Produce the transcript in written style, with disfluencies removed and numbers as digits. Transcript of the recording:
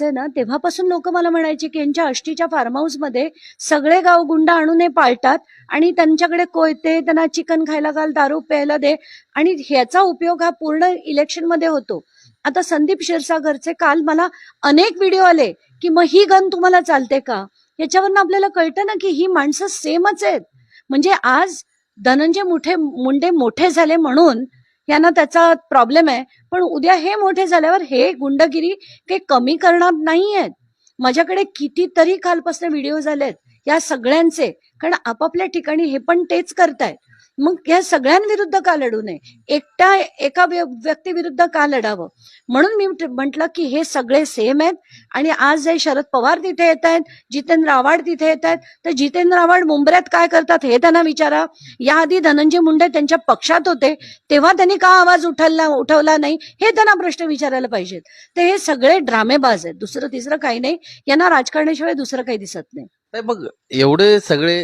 ना तेव्हापासून लोक मला म्हणायचे की यांच्या आष्टीच्या फार्म हाऊस मध्ये सगळे गाव गुंड आणून हे पाळतात आणि त्यांच्याकडे कोयते, त्यांना चिकन खायला घाल, दारू प्यायला दे, आणि ह्याचा उपयोग हा पूर्ण इलेक्शन मध्ये होतो. आता संदीप क्षीरसागरचे काल मला अनेक व्हिडिओ आले की मग ही गन तुम्हाला चालते का? याच्यावरनं आपल्याला कळतं ना की ही माणसं सेमच आहेत. म्हणजे आज धनंजय मुंडे मोठे झाले म्हणून यांना त्याचा प्रॉब्लेम आहे, पण उद्या हे मोठे झाल्यावर हे गुंडगिरी काही कमी करणार नाहीयेत. माझ्याकडे कितीतरी कालपासून व्हिडिओ झालेत या सगळ्यांचे, कारण आपापल्या ठिकाणी हे पण तेच करतायत. मग या सगळ्यांविरुद्ध का लढू नये? एका व्यक्तीविरुद्ध का लढावं? म्हणून मी म्हटलं की हे सगळे सेम आहेत. आणि आज हे शरद पवार तिथे येत आहेत, जितेंद्र आव्हाड तिथे येत आहेत, तर जितेंद्र आव्हाड मुंबऱ्यात काय करतात हे त्यांना विचारा. याआधी धनंजय मुंडे त्यांच्या पक्षात होते, तेव्हा त्यांनी का आवाज उठवला नाही हे त्यांना प्रश्न विचारायला पाहिजेत. तर हे सगळे ड्रामेबाज आहेत, दुसरं तिसरं काही नाही. यांना राजकारणाशिवाय दुसरं काही दिसत नाही. मग एवढे सगळे